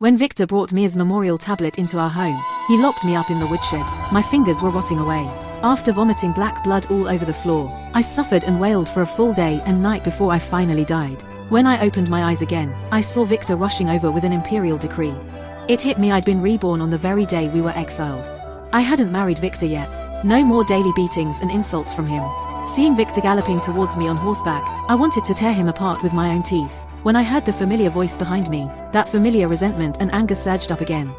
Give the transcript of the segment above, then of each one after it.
When Victor brought Mia's memorial tablet into our home, he locked me up in the woodshed. My fingers were rotting away. After vomiting black blood all over the floor, I suffered and wailed for a full day and night before I finally died. When I opened my eyes again, I saw Victor rushing over with an imperial decree. It hit me I'd been reborn on the very day we were exiled. I hadn't married Victor yet. No more daily beatings and insults from him. Seeing Victor galloping towards me on horseback, I wanted to tear him apart with my own teeth. When I heard the familiar voice behind me, that familiar resentment and anger surged up again.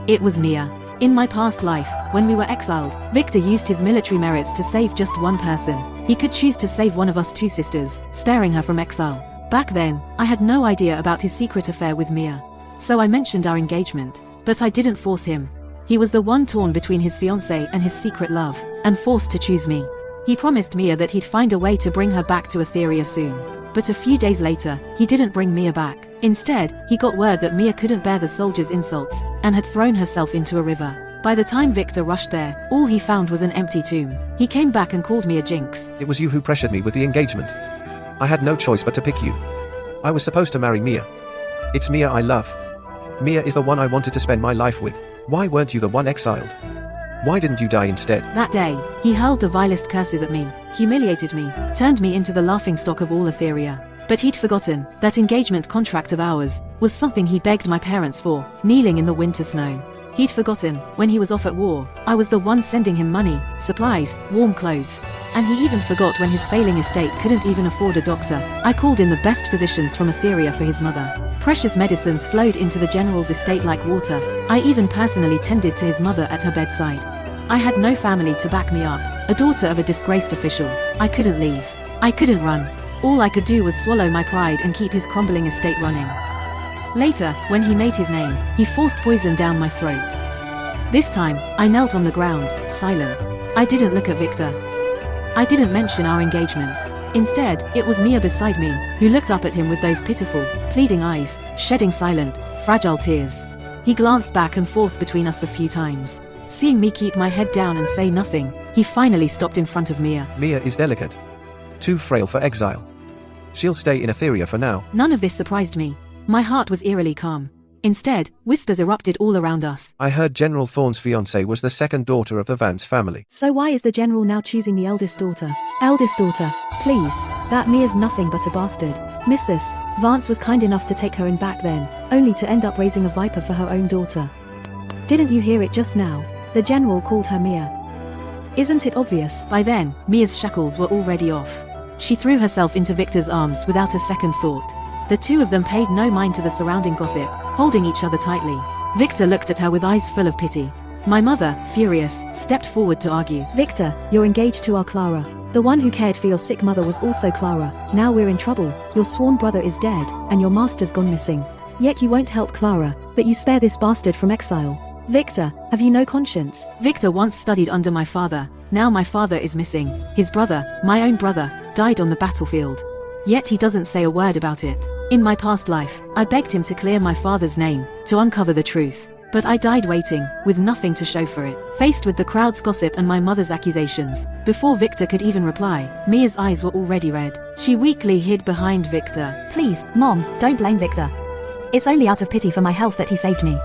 It was Mia. In my past life, when we were exiled, Victor used his military merits to save just one person. He could choose to save one of us two sisters, sparing her from exile. Back then, I had no idea about his secret affair with Mia. So I mentioned our engagement, but I didn't force him. He was the one torn between his fiancée and his secret love, and forced to choose me. He promised Mia that he'd find a way to bring her back to Athetheria soon. But a few days later, he didn't bring Mia back. Instead, he got word that Mia couldn't bear the soldiers' insults, and had thrown herself into a river. By the time Victor rushed there, all he found was an empty tomb. He came back and called me a jinx. It was you who pressured me with the engagement. I had no choice but to pick you. I was supposed to marry Mia. It's Mia I love. Mia is the one I wanted to spend my life with. Why weren't you the one exiled? Why didn't you die instead? That day, he hurled the vilest curses at me, humiliated me, turned me into the laughingstock of all Athetheria. But he'd forgotten that engagement contract of ours was something he begged my parents for, kneeling in the winter snow. He'd forgotten, when he was off at war, I was the one sending him money, supplies, warm clothes. And he even forgot when his failing estate couldn't even afford a doctor. I called in the best physicians from Athetheria for his mother. Precious medicines flowed into the general's estate like water. I even personally tended to his mother at her bedside. I had no family to back me up, a daughter of a disgraced official. I couldn't leave. I couldn't run. All I could do was swallow my pride and keep his crumbling estate running. Later, when he made his name, he forced poison down my throat. This time, I knelt on the ground, silent. I didn't look at Victor. I didn't mention our engagement. Instead, it was Mia beside me, who looked up at him with those pitiful, pleading eyes, shedding silent, fragile tears. He glanced back and forth between us a few times. Seeing me keep my head down and say nothing, he finally stopped in front of Mia. Mia is delicate. Too frail for exile. She'll stay in Athetheria for now. None of this surprised me. My heart was eerily calm. Instead, whispers erupted all around us. I heard General Thorne's fiancée was the second daughter of the Vance family. So why is the general now choosing the eldest daughter? Eldest daughter, please. That Mia's nothing but a bastard. Mrs. Vance was kind enough to take her in back then, only to end up raising a viper for her own daughter. Didn't you hear it just now? The general called her Mia. Isn't it obvious? By then, Mia's shackles were already off. She threw herself into Victor's arms without a second thought. The two of them paid no mind to the surrounding gossip, holding each other tightly. Victor looked at her with eyes full of pity. My mother, furious, stepped forward to argue. Victor, you're engaged to our Clara. The one who cared for your sick mother was also Clara. Now we're in trouble. Your sworn brother is dead, and your master's gone missing. Yet you won't help Clara, but you spare this bastard from exile. Victor, have you no conscience? Victor once studied under my father. Now my father is missing. His brother, my own brother, died on the battlefield. Yet he doesn't say a word about it. In my past life, I begged him to clear my father's name, to uncover the truth. But I died waiting, with nothing to show for it. Faced with the crowd's gossip and my mother's accusations, before Victor could even reply, Mia's eyes were already red. She weakly hid behind Victor. Please, Mom, don't blame Victor. It's only out of pity for my health that he saved me.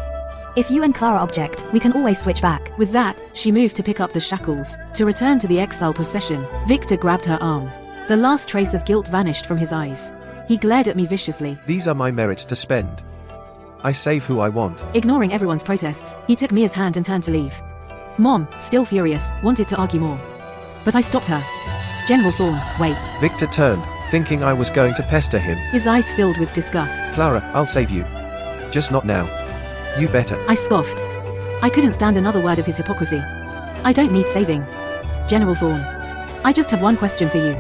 If you and Clara object, we can always switch back. With that, she moved to pick up the shackles, to return to the exile procession. Victor grabbed her arm. The last trace of guilt vanished from his eyes. He glared at me viciously. These are my merits to spend. I save who I want. Ignoring everyone's protests, he took Mia's hand and turned to leave. Mom, still furious, wanted to argue more. But I stopped her. General Thorne, wait. Victor turned, thinking I was going to pester him. His eyes filled with disgust. Clara, I'll save you. Just not now. You better. I scoffed. I couldn't stand another word of his hypocrisy. I don't need saving. General Thorne. I just have one question for you.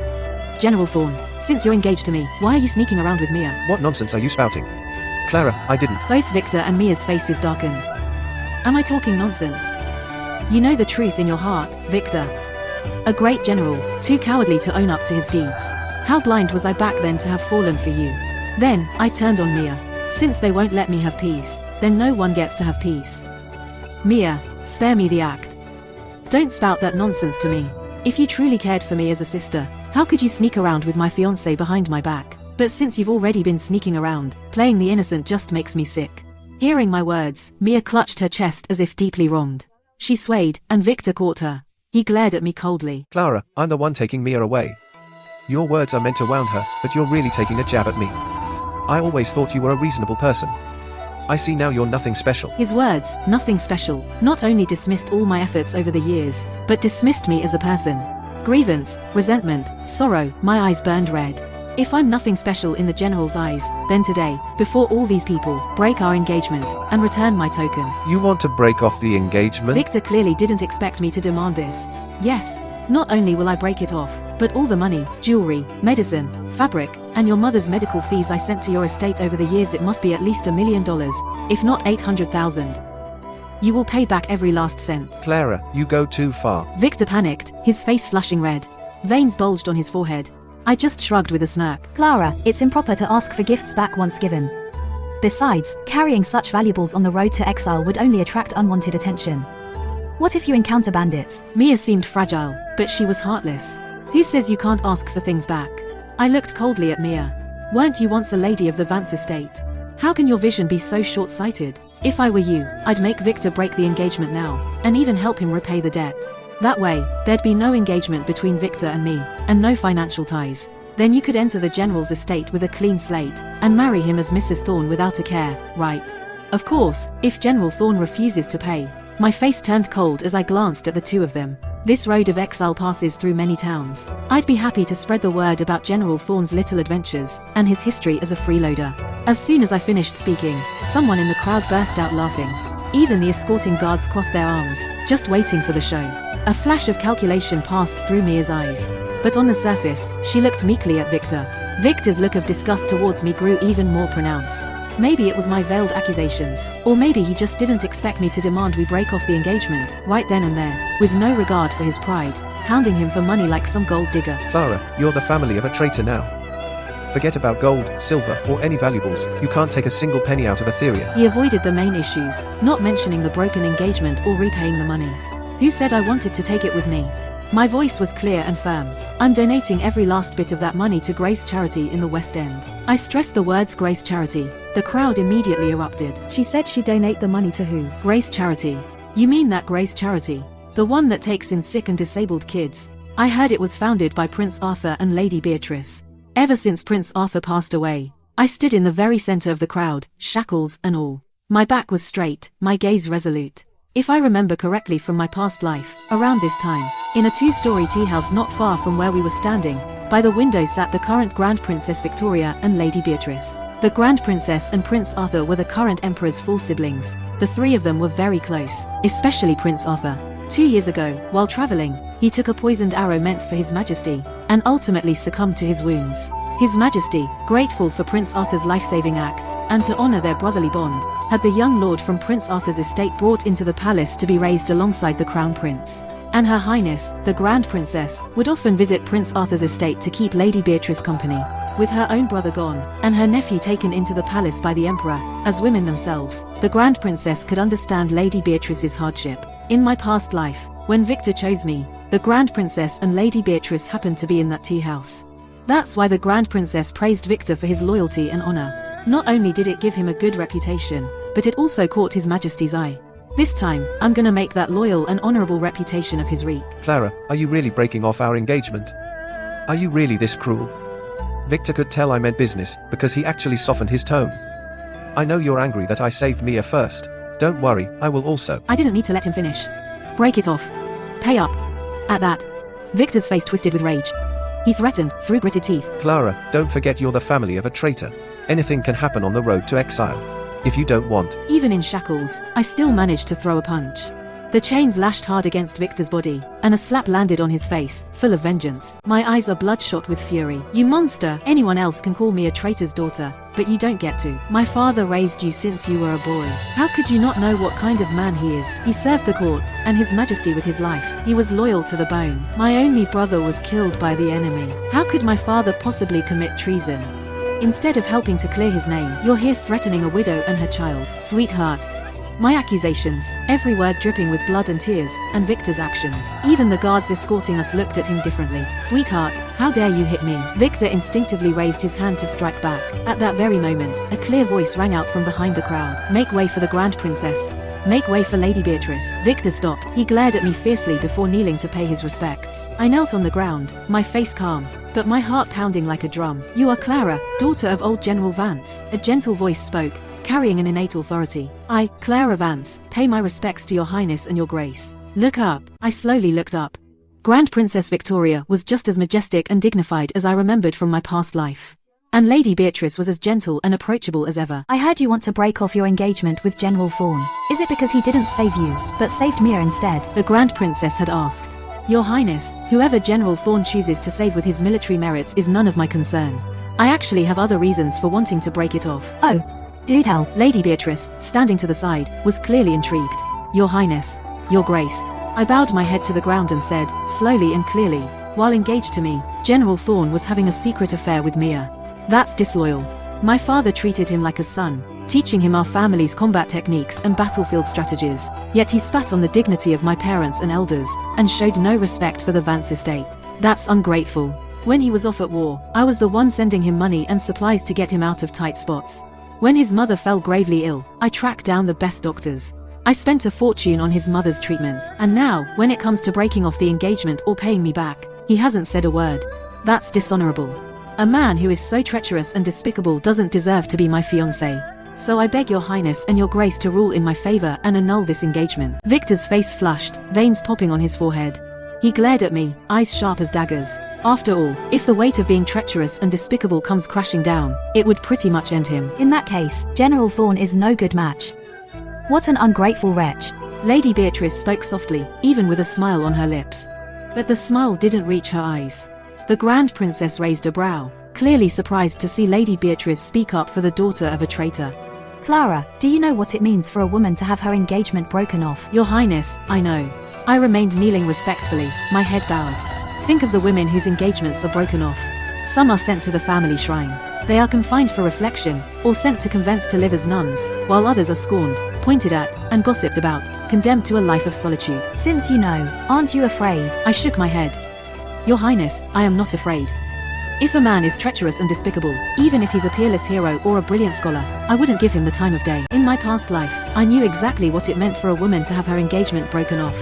General Thorne, since you're engaged to me, why are you sneaking around with Mia? What nonsense are you spouting? Clara, I didn't. Both Victor and Mia's faces darkened. Am I talking nonsense? You know the truth in your heart, Victor. A great general, too cowardly to own up to his deeds. How blind was I back then to have fallen for you? Then, I turned on Mia. Since they won't let me have peace, then no one gets to have peace. Mia, spare me the act. Don't spout that nonsense to me. If you truly cared for me as a sister, how could you sneak around with my fiancé behind my back? But since you've already been sneaking around, playing the innocent just makes me sick. Hearing my words, Mia clutched her chest as if deeply wronged. She swayed, and Victor caught her. He glared at me coldly. Clara, I'm the one taking Mia away. Your words are meant to wound her, but you're really taking a jab at me. I always thought you were a reasonable person. I see now you're nothing special. His words, nothing special, not only dismissed all my efforts over the years, but dismissed me as a person. Grievance, resentment, sorrow, my eyes burned red. If I'm nothing special in the General's eyes, then today, before all these people, break our engagement, and return my token. You want to break off the engagement? Victor clearly didn't expect me to demand this. Yes, not only will I break it off, but all the money, jewelry, medicine, fabric, and your mother's medical fees I sent to your estate over the years, it must be at least $1 million, if not 800,000. You will pay back every last cent. Clara, you go too far. Victor panicked, his face flushing red. Veins bulged on his forehead. I just shrugged with a smirk. Clara, it's improper to ask for gifts back once given. Besides, carrying such valuables on the road to exile would only attract unwanted attention. What if you encounter bandits? Mia seemed fragile, but she was heartless. Who says you can't ask for things back? I looked coldly at Mia. Weren't you once a lady of the Vance estate? How can your vision be so short-sighted? If I were you, I'd make Victor break the engagement now, and even help him repay the debt. That way, there'd be no engagement between Victor and me, and no financial ties. Then you could enter the General's estate with a clean slate, and marry him as Mrs. Thorne without a care, right? Of course, if General Thorne refuses to pay. My face turned cold as I glanced at the two of them. This road of exile passes through many towns. I'd be happy to spread the word about General Thorne's little adventures, and his history as a freeloader. As soon as I finished speaking, someone in the crowd burst out laughing. Even the escorting guards crossed their arms, just waiting for the show. A flash of calculation passed through Mia's eyes. But on the surface, she looked meekly at Victor. Victor's look of disgust towards me grew even more pronounced. Maybe it was my veiled accusations, or maybe he just didn't expect me to demand we break off the engagement, right then and there, with no regard for his pride, hounding him for money like some gold digger. Clara, you're the family of a traitor now. Forget about gold, silver, or any valuables. You can't take a single penny out of Athetheria. He avoided the main issues, not mentioning the broken engagement or repaying the money. Who said I wanted to take it with me? My voice was clear and firm. I'm donating every last bit of that money to Grace Charity in the West End. I stressed the words Grace Charity. The crowd immediately erupted. She said she'd donate the money to who? Grace Charity. You mean that Grace Charity? The one that takes in sick and disabled kids? I heard it was founded by Prince Arthur and Lady Beatrice. Ever since Prince Arthur passed away, I stood in the very center of the crowd, shackles and all. My back was straight, my gaze resolute. If I remember correctly from my past life, around this time, in a two-story tea house not far from where we were standing, by the window sat the current Grand Princess Victoria and Lady Beatrice. The Grand Princess and Prince Arthur were the current Emperor's full siblings. The three of them were very close, especially Prince Arthur. 2 years ago, while traveling, he took a poisoned arrow meant for His Majesty, and ultimately succumbed to his wounds. His Majesty, grateful for Prince Arthur's life-saving act, and to honor their brotherly bond, had the young lord from Prince Arthur's estate brought into the palace to be raised alongside the Crown Prince. And Her Highness, the Grand Princess, would often visit Prince Arthur's estate to keep Lady Beatrice company. With her own brother gone, and her nephew taken into the palace by the Emperor, as women themselves, the Grand Princess could understand Lady Beatrice's hardship. In my past life, when Victor chose me, the Grand Princess and Lady Beatrice happened to be in that tea house. That's why the Grand Princess praised Victor for his loyalty and honor. Not only did it give him a good reputation, but it also caught His Majesty's eye. This time, I'm gonna make that loyal and honorable reputation of his reek. Clara, are you really breaking off our engagement? Are you really this cruel? Victor could tell I meant business, because he actually softened his tone. I know you're angry that I saved Mia first. Don't worry, I will also. I didn't need to let him finish. Break it off. Pay up. At that, Victor's face twisted with rage. He threatened, through gritted teeth. Clara, don't forget you're the family of a traitor. Anything can happen on the road to exile. If you don't want. Even in shackles, I still managed to throw a punch. The chains lashed hard against Victor's body, and a slap landed on his face, full of vengeance. My eyes are bloodshot with fury. You monster! Anyone else can call me a traitor's daughter, but you don't get to. My father raised you since you were a boy. How could you not know what kind of man he is? He served the court, and His Majesty with his life. He was loyal to the bone. My only brother was killed by the enemy. How could my father possibly commit treason? Instead of helping to clear his name, you're here threatening a widow and her child. Sweetheart, My accusations, every word dripping with blood and tears, and Victor's actions. Even the guards escorting us looked at him differently. "Sweetheart, how dare you hit me?" Victor instinctively raised his hand to strike back. At that very moment, a clear voice rang out from behind the crowd. "Make way for the Grand Princess. Make way for Lady Beatrice." Victor stopped. He glared at me fiercely before kneeling to pay his respects. I knelt on the ground, my face calm, but my heart pounding like a drum. "You are Clara, daughter of old General Vance." A gentle voice spoke, carrying an innate authority. "I, Clara Vance, pay my respects to your highness and your grace. Look up." I slowly looked up. Grand Princess Victoria was just as majestic and dignified as I remembered from my past life. And Lady Beatrice was as gentle and approachable as ever. I heard you want to break off your engagement with General Thorn. Is it because he didn't save you, but saved Mia instead? The Grand Princess had asked. "Your Highness, whoever General Thorn chooses to save with his military merits is none of my concern. I actually have other reasons for wanting to break it off." Oh, do tell. Lady Beatrice, standing to the side, was clearly intrigued. "Your Highness, Your Grace." I bowed my head to the ground and said, slowly and clearly, while engaged to me, General Thorn was having a secret affair with Mia. That's disloyal. My father treated him like a son, teaching him our family's combat techniques and battlefield strategies, yet he spat on the dignity of my parents and elders, and showed no respect for the Vance estate. That's ungrateful. When he was off at war, I was the one sending him money and supplies to get him out of tight spots. When his mother fell gravely ill, I tracked down the best doctors. I spent a fortune on his mother's treatment, and now, when it comes to breaking off the engagement or paying me back, he hasn't said a word. That's dishonorable. A man who is so treacherous and despicable doesn't deserve to be my fiancé. So I beg your highness and your grace to rule in my favor and annul this engagement. Victor's face flushed, veins popping on his forehead. He glared at me, eyes sharp as daggers. After all, if the weight of being treacherous and despicable comes crashing down, it would pretty much end him. In that case, General Thorn is no good match. What an ungrateful wretch. Lady Beatrice spoke softly, even with a smile on her lips. But the smile didn't reach her eyes. The Grand Princess raised a brow, clearly surprised to see Lady Beatrice speak up for the daughter of a traitor. Clara, do you know what it means for a woman to have her engagement broken off? Your Highness, I know. I remained kneeling respectfully, my head bowed. Think of the women whose engagements are broken off. Some are sent to the family shrine. They are confined for reflection, or sent to convents to live as nuns, while others are scorned, pointed at, and gossiped about, condemned to a life of solitude. Since you know, aren't you afraid? I shook my head. Your Highness, I am not afraid. If a man is treacherous and despicable, even if he's a peerless hero or a brilliant scholar, I wouldn't give him the time of day. In my past life, I knew exactly what it meant for a woman to have her engagement broken off.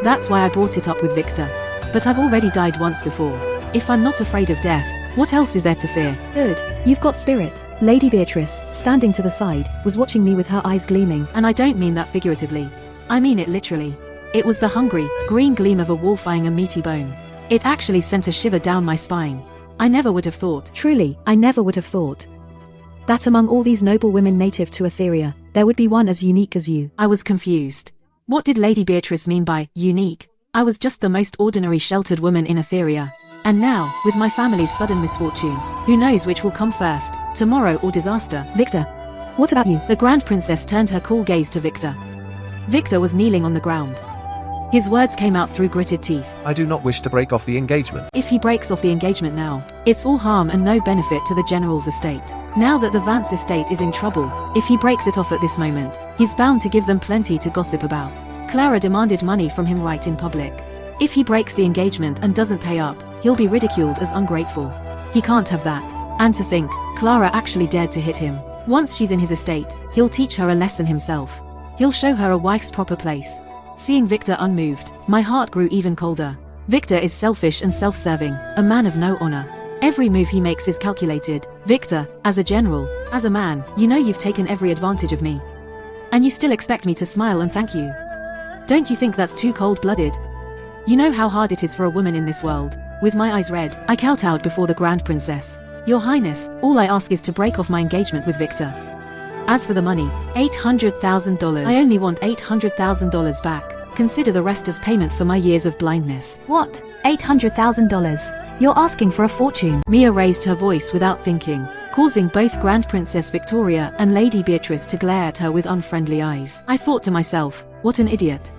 That's why I brought it up with Victor. But I've already died once before. If I'm not afraid of death, what else is there to fear? Good. You've got spirit. Lady Beatrice, standing to the side, was watching me with her eyes gleaming. And I don't mean that figuratively. I mean it literally. It was the hungry, green gleam of a wolf eyeing a meaty bone. It actually sent a shiver down my spine. I never would have thought. Truly, I never would have thought that among all these noble women native to Athetheria, there would be one as unique as you. I was confused. What did Lady Beatrice mean by unique? I was just the most ordinary sheltered woman in Athetheria. And now, with my family's sudden misfortune, who knows which will come first, tomorrow or disaster? Victor, what about you? The Grand Princess turned her cool gaze to Victor. Victor was kneeling on the ground. His words came out through gritted teeth. I do not wish to break off the engagement. If he breaks off the engagement now, it's all harm and no benefit to the General's estate. Now that the Vance estate is in trouble, if he breaks it off at this moment, he's bound to give them plenty to gossip about. Clara demanded money from him right in public. If he breaks the engagement and doesn't pay up, he'll be ridiculed as ungrateful. He can't have that. And to think, Clara actually dared to hit him. Once she's in his estate, he'll teach her a lesson himself. He'll show her a wife's proper place. Seeing Victor unmoved, my heart grew even colder. Victor is selfish and self-serving, a man of no honor. Every move he makes is calculated. Victor, as a general, as a man, you know you've taken every advantage of me. And you still expect me to smile and thank you. Don't you think that's too cold-blooded? You know how hard it is for a woman in this world. With my eyes red, I kowtowed before the Grand Princess. Your Highness, all I ask is to break off my engagement with Victor. As for the money, $800,000. I only want $800,000 back. Consider the rest as payment for my years of blindness. What? $800,000? You're asking for a fortune. Mia raised her voice without thinking, causing both Grand Princess Victoria and Lady Beatrice to glare at her with unfriendly eyes. I thought to myself, what an idiot.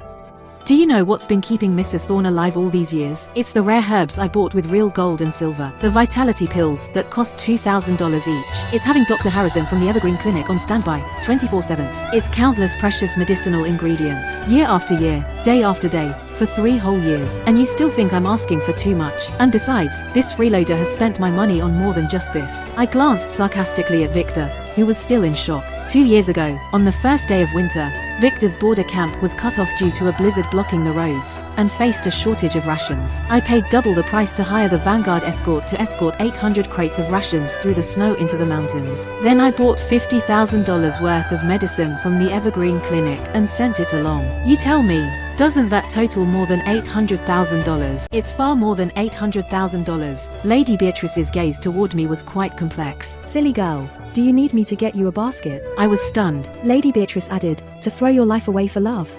Do you know what's been keeping Mrs. Thorne alive all these years? It's the rare herbs I bought with real gold and silver. The vitality pills that cost $2,000 each. It's having Dr. Harrison from the Evergreen Clinic on standby, 24/7. It's countless precious medicinal ingredients. Year after year, day after day, for 3 whole years. And you still think I'm asking for too much. And besides, this freeloader has spent my money on more than just this. I glanced sarcastically at Victor, who was still in shock. 2 years ago, on the first day of winter, Victor's border camp was cut off due to a blizzard blocking the roads, and faced a shortage of rations. I paid double the price to hire the Vanguard escort to escort 800 crates of rations through the snow into the mountains. Then I bought $50,000 worth of medicine from the Evergreen Clinic and sent it along. You tell me, doesn't that total more than $800,000? It's far more than $800,000. Lady Beatrice's gaze toward me was quite complex. Silly girl, do you need me to get you a basket? I was stunned. Lady Beatrice added, to throw your life away for love.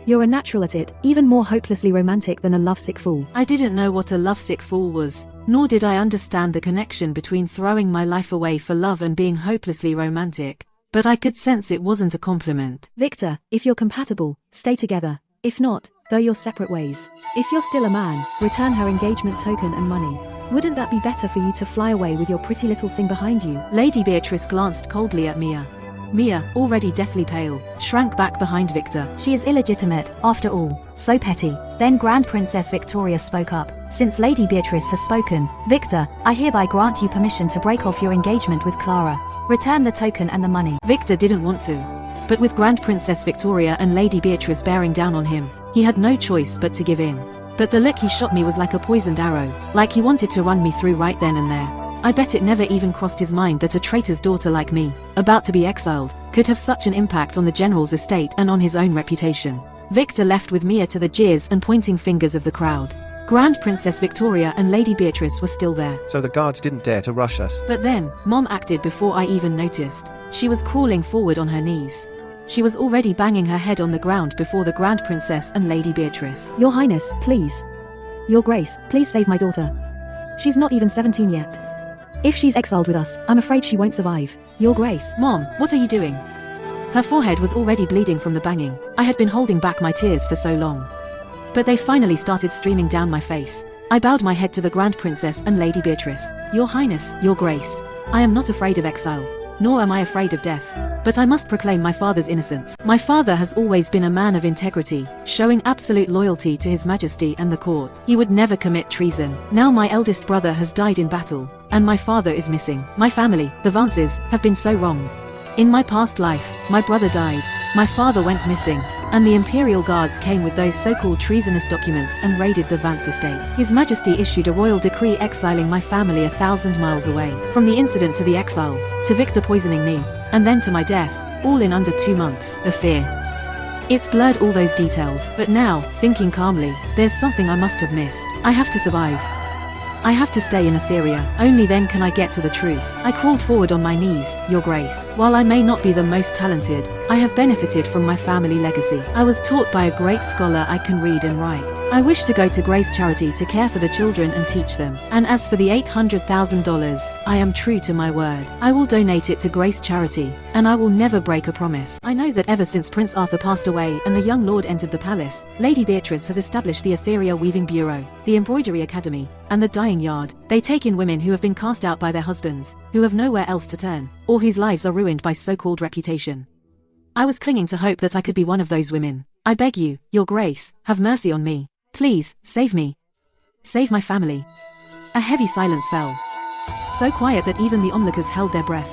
You're a natural at it, even more hopelessly romantic than a lovesick fool. I didn't know what a lovesick fool was, nor did I understand the connection between throwing my life away for love and being hopelessly romantic, but I could sense it wasn't a compliment. Victor, if you're compatible, stay together. If not, go your separate ways. If you're still a man, return her engagement token and money. Wouldn't that be better for you to fly away with your pretty little thing behind you? Lady Beatrice glanced coldly at Mia. Mia, already deathly pale, shrank back behind Victor. She is illegitimate, after all. So petty. Then Grand Princess Victoria spoke up. Since Lady Beatrice has spoken, Victor, I hereby grant you permission to break off your engagement with Clara. Return the token and the money. Victor didn't want to. But with Grand Princess Victoria and Lady Beatrice bearing down on him, he had no choice but to give in. But the look he shot me was like a poisoned arrow, like he wanted to run me through right then and there. I bet it never even crossed his mind that a traitor's daughter like me, about to be exiled, could have such an impact on the general's estate and on his own reputation. Victor left with Mia to the jeers and pointing fingers of the crowd. Grand Princess Victoria and Lady Beatrice were still there. So the guards didn't dare to rush us. But then, Mom acted before I even noticed. She was crawling forward on her knees. She was already banging her head on the ground before the Grand Princess and Lady Beatrice. Your Highness, please. Your Grace, please save my daughter. She's not even 17 yet. If she's exiled with us, I'm afraid she won't survive. Your Grace. Mom, what are you doing? Her forehead was already bleeding from the banging. I had been holding back my tears for so long. But they finally started streaming down my face. I bowed my head to the Grand Princess and Lady Beatrice. Your Highness, Your Grace. I am not afraid of exile, nor am I afraid of death. But I must proclaim my father's innocence. My father has always been a man of integrity, showing absolute loyalty to His Majesty and the court. He would never commit treason. Now my eldest brother has died in battle, and my father is missing. My family, the Vances, have been so wronged. In my past life, my brother died, my father went missing, and the Imperial Guards came with those so-called treasonous documents and raided the Vance estate. His Majesty issued a royal decree exiling my family 1,000 miles away. From the incident to the exile, to Victor poisoning me, and then to my death, all in under 2 months. The fear. It's blurred all those details, but now, thinking calmly, there's something I must have missed. I have to survive. I have to stay in Athetheria. Only then can I get to the truth. I crawled forward on my knees, Your Grace. While I may not be the most talented, I have benefited from my family legacy. I was taught by a great scholar I can read and write. I wish to go to Grace Charity to care for the children and teach them. And as for the $800,000, I am true to my word. I will donate it to Grace Charity, and I will never break a promise. I know that ever since Prince Arthur passed away and the young lord entered the palace, Lady Beatrice has established the Athetheria Weaving Bureau, the Embroidery Academy, and the Dyeing Yard. They take in women who have been cast out by their husbands, who have nowhere else to turn, or whose lives are ruined by so-called reputation. I was clinging to hope that I could be one of those women. I beg you, Your Grace, have mercy on me. Please, save me. Save my family. A heavy silence fell. So quiet that even the onlookers held their breath.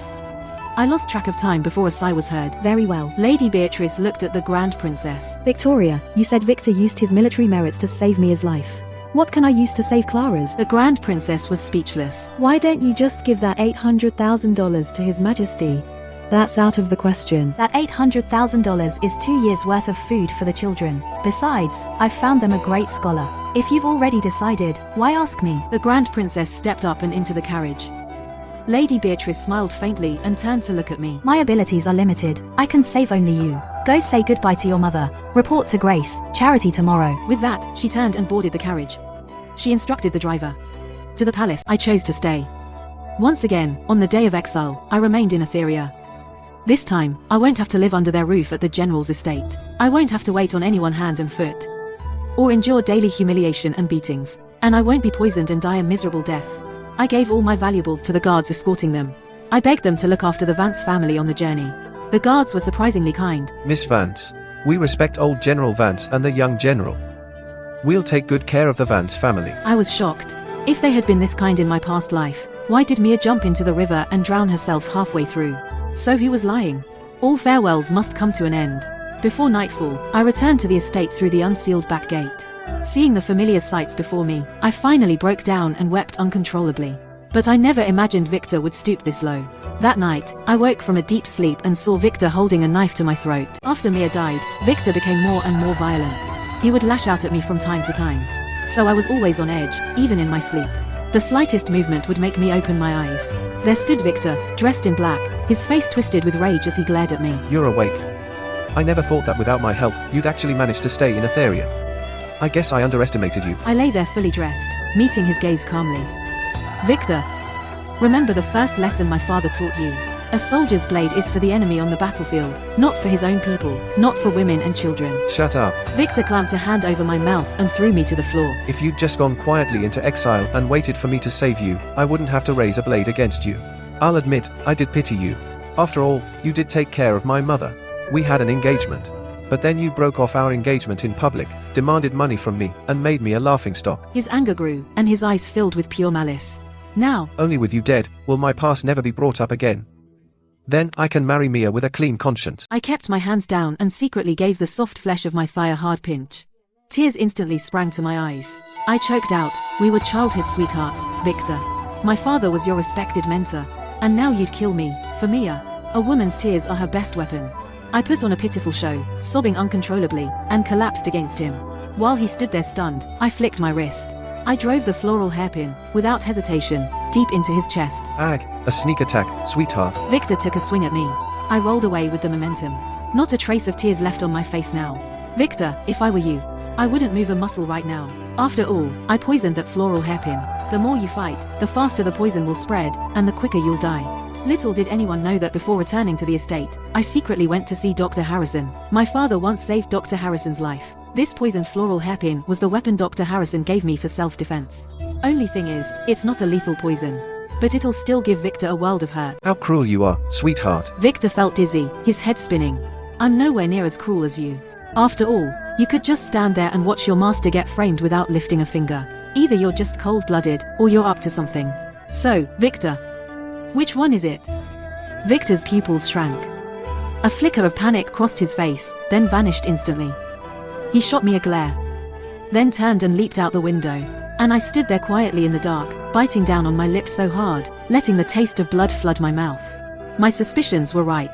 I lost track of time before a sigh was heard. Very well. Lady Beatrice looked at the Grand Princess. Victoria, you said Victor used his military merits to save Mia's life. What can I use to save Clara's? The Grand Princess was speechless. Why don't you just give that $800,000 to His Majesty? That's out of the question. That $800,000 is 2 years' worth of food for the children. Besides, I've found them a great scholar. If you've already decided, why ask me? The Grand Princess stepped up and into the carriage. Lady Beatrice smiled faintly and turned to look at me. My abilities are limited. I can save only you. Go say goodbye to your mother. Report to Grace Charity tomorrow. With that, she turned and boarded the carriage. She instructed the driver. To the palace, I chose to stay. Once again, on the day of exile, I remained in Athetheria. This time, I won't have to live under their roof at the general's estate. I won't have to wait on anyone hand and foot, or endure daily humiliation and beatings. And I won't be poisoned and die a miserable death. I gave all my valuables to the guards escorting them. I begged them to look after the Vance family on the journey. The guards were surprisingly kind. Miss Vance, we respect old General Vance and the young general. We'll take good care of the Vance family. I was shocked. If they had been this kind in my past life, why did Mia jump into the river and drown herself halfway through? So he was lying. All farewells must come to an end. Before nightfall, I returned to the estate through the unsealed back gate. Seeing the familiar sights before me, I finally broke down and wept uncontrollably. But I never imagined Victor would stoop this low. That night, I woke from a deep sleep and saw Victor holding a knife to my throat. After Mia died, Victor became more and more violent. He would lash out at me from time to time. So I was always on edge, even in my sleep. The slightest movement would make me open my eyes. There stood Victor, dressed in black, his face twisted with rage as he glared at me. You're awake. I never thought that without my help, you'd actually manage to stay in Athetheria. I guess I underestimated you. I lay there fully dressed, meeting his gaze calmly. Victor, remember the first lesson my father taught you. A soldier's blade is for the enemy on the battlefield, not for his own people, not for women and children. Shut up. Victor clamped a hand over my mouth and threw me to the floor. If you'd just gone quietly into exile and waited for me to save you, I wouldn't have to raise a blade against you. I'll admit, I did pity you. After all, you did take care of my mother. We had an engagement. But then you broke off our engagement in public, demanded money from me, and made me a laughingstock. His anger grew, and his eyes filled with pure malice. Now, only with you dead, will my past never be brought up again. Then, I can marry Mia with a clean conscience. I kept my hands down and secretly gave the soft flesh of my thigh a hard pinch. Tears instantly sprang to my eyes. I choked out, "We were childhood sweethearts, Victor. My father was your respected mentor. And now you'd kill me, for Mia. A woman's tears are her best weapon." I put on a pitiful show, sobbing uncontrollably, and collapsed against him. While he stood there stunned, I flicked my wrist. I drove the floral hairpin, without hesitation, deep into his chest. Ag, a sneak attack, sweetheart. Victor took a swing at me. I rolled away with the momentum. Not a trace of tears left on my face now. Victor, if I were you, I wouldn't move a muscle right now. After all, I poisoned that floral hairpin. The more you fight, the faster the poison will spread, and the quicker you'll die. Little did anyone know that before returning to the estate, I secretly went to see Dr. Harrison. My father once saved Dr. Harrison's life. This poisoned floral hairpin was the weapon Dr. Harrison gave me for self-defense. Only thing is, it's not a lethal poison. But it'll still give Victor a world of hurt. How cruel you are, sweetheart. Victor felt dizzy, his head spinning. I'm nowhere near as cruel as you. After all, you could just stand there and watch your master get framed without lifting a finger. Either you're just cold-blooded, or you're up to something. So, Victor, which one is it? Victor's pupils shrank. A flicker of panic crossed his face, then vanished instantly. He shot me a glare, then turned and leaped out the window. And I stood there quietly in the dark, biting down on my lips so hard, letting the taste of blood flood my mouth. My suspicions were right.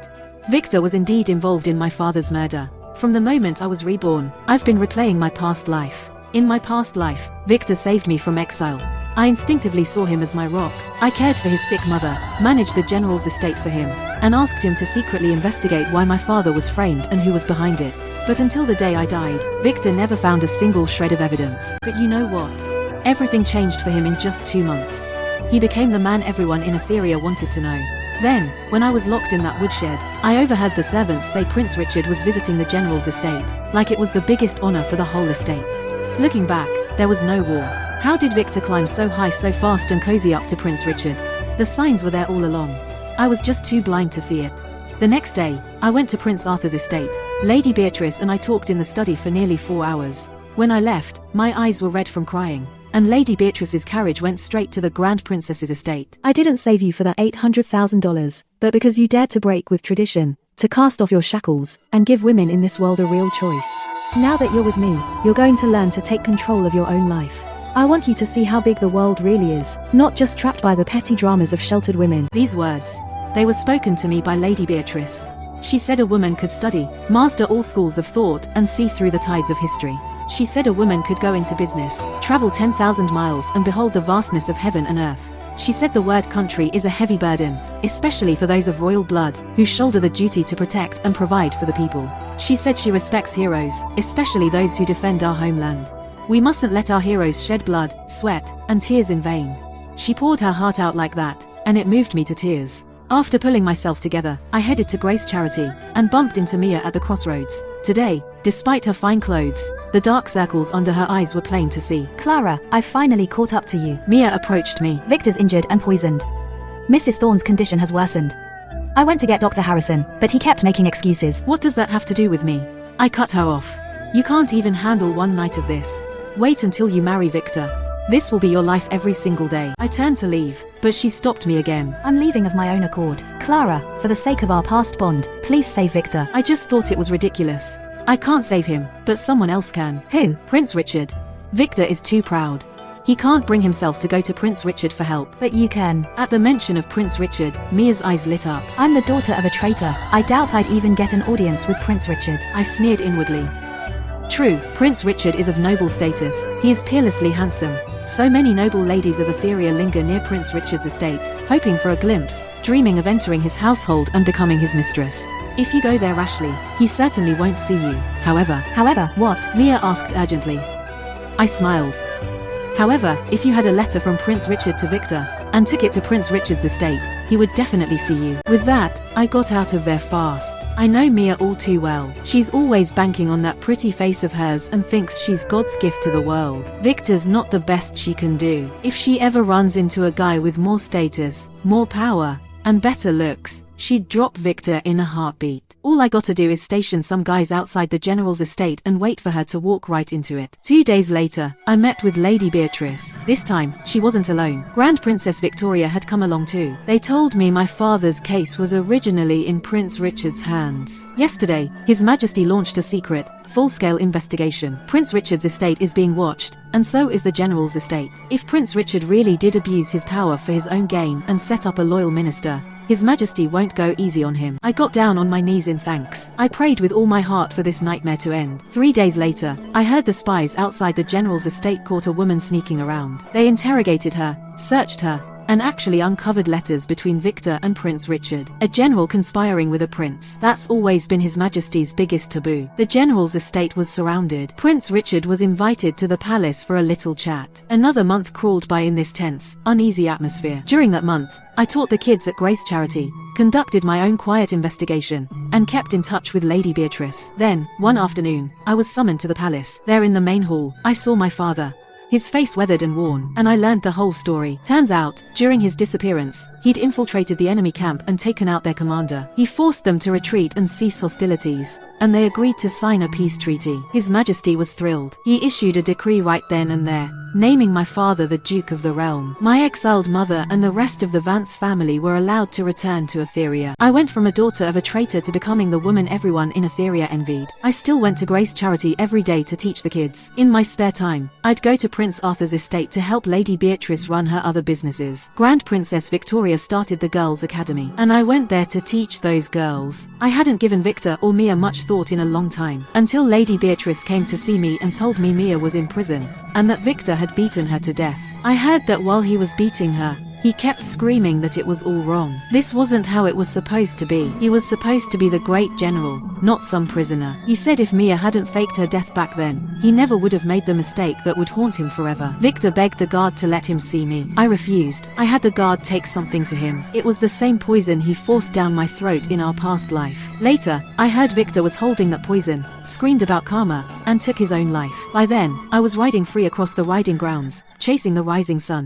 Victor was indeed involved in my father's murder. From the moment I was reborn, I've been replaying my past life. In my past life, Victor saved me from exile. I instinctively saw him as my rock. I cared for his sick mother, managed the general's estate for him, and asked him to secretly investigate why my father was framed and who was behind it. But until the day I died, Victor never found a single shred of evidence. But you know what? Everything changed for him in just 2 months. He became the man everyone in Athetheria wanted to know. Then, when I was locked in that woodshed, I overheard the servants say Prince Richard was visiting the general's estate, like it was the biggest honor for the whole estate. Looking back, there was no war. How did Victor climb so high so fast and cozy up to Prince Richard? The signs were there all along. I was just too blind to see it. The next day, I went to Prince Arthur's estate. Lady Beatrice and I talked in the study for nearly 4 hours. When I left, my eyes were red from crying, and Lady Beatrice's carriage went straight to the Grand Princess's estate. I didn't save you for that $800,000, but because you dared to break with tradition, to cast off your shackles, and give women in this world a real choice. Now that you're with me, you're going to learn to take control of your own life. I want you to see how big the world really is, not just trapped by the petty dramas of sheltered women. These words, they were spoken to me by Lady Beatrice. She said a woman could study, master all schools of thought, and see through the tides of history. She said a woman could go into business, travel 10,000 miles and behold the vastness of heaven and earth. She said the word country is a heavy burden, especially for those of royal blood, who shoulder the duty to protect and provide for the people. She said she respects heroes, especially those who defend our homeland. We mustn't let our heroes shed blood, sweat, and tears in vain. She poured her heart out like that, and it moved me to tears. After pulling myself together, I headed to Grace Charity and bumped into Mia at the crossroads. Today, despite her fine clothes, the dark circles under her eyes were plain to see. Clara, I've finally caught up to you. Mia approached me. Victor's injured and poisoned. Mrs. Thorne's condition has worsened. I went to get Dr. Harrison, but he kept making excuses. What does that have to do with me? I cut her off. You can't even handle one night of this. Wait until you marry Victor. This will be your life every single day. I turned to leave, but she stopped me again. I'm leaving of my own accord. Clara, for the sake of our past bond, please save Victor. I just thought it was ridiculous. I can't save him, but someone else can. Who? Prince Richard. Victor is too proud. He can't bring himself to go to Prince Richard for help. But you can. At the mention of Prince Richard, Mia's eyes lit up. I'm the daughter of a traitor. I doubt I'd even get an audience with Prince Richard. I sneered inwardly. True, Prince Richard is of noble status. He is peerlessly handsome. So many noble ladies of Athetheria linger near Prince Richard's estate, hoping for a glimpse, dreaming of entering his household and becoming his mistress. If you go there rashly, he certainly won't see you. However, what? Mia asked urgently. I smiled. However, if you had a letter from Prince Richard to Victor, and took it to Prince Richard's estate, he would definitely see you. With that, I got out of there fast. I know Mia all too well. She's always banking on that pretty face of hers and thinks she's God's gift to the world. Victor's not the best she can do. If she ever runs into a guy with more status, more power, and better looks, she'd drop Victor in a heartbeat. All I gotta do is station some guys outside the general's estate and wait for her to walk right into it. 2 days later, I met with Lady Beatrice. This time, she wasn't alone. Grand Princess Victoria had come along too. They told me my father's case was originally in Prince Richard's hands. Yesterday, His Majesty launched a secret, full-scale investigation. Prince Richard's estate is being watched, and so is the general's estate. If Prince Richard really did abuse his power for his own gain and set up a loyal minister, His Majesty won't go easy on him. I got down on my knees in thanks. I prayed with all my heart for this nightmare to end. 3 days later, I heard the spies outside the general's estate caught a woman sneaking around. They interrogated her, searched her, and actually uncovered letters between Victor and Prince Richard. A general conspiring with a prince. That's always been His Majesty's biggest taboo. The general's estate was surrounded. Prince Richard was invited to the palace for a little chat. Another month crawled by in this tense, uneasy atmosphere. During that month, I taught the kids at Grace Charity, conducted my own quiet investigation, and kept in touch with Lady Beatrice. Then, one afternoon, I was summoned to the palace. There in the main hall, I saw my father. His face weathered and worn, and I learned the whole story. Turns out, during his disappearance, he'd infiltrated the enemy camp and taken out their commander. He forced them to retreat and cease hostilities, and they agreed to sign a peace treaty. His Majesty was thrilled. He issued a decree right then and there, naming my father the Duke of the Realm. My exiled mother and the rest of the Vance family were allowed to return to Athetheria. I went from a daughter of a traitor to becoming the woman everyone in Athetheria envied. I still went to Grace Charity every day to teach the kids. In my spare time, I'd go to Prince Arthur's estate to help Lady Beatrice run her other businesses. Grand Princess Victoria started the Girls' Academy, and I went there to teach those girls. I hadn't given Victor or Mia much thought in a long time, until Lady Beatrice came to see me and told me Mia was in prison, and that Victor had beaten her to death. I heard that while he was beating her, he kept screaming that it was all wrong. This wasn't how it was supposed to be. He was supposed to be the great general, not some prisoner. He said if Mia hadn't faked her death back then, he never would have made the mistake that would haunt him forever. Victor begged the guard to let him see me. I refused. I had the guard take something to him. It was the same poison he forced down my throat in our past life. Later, I heard Victor was holding that poison, screamed about karma, and took his own life. By then, I was riding free across the riding grounds, chasing the rising sun.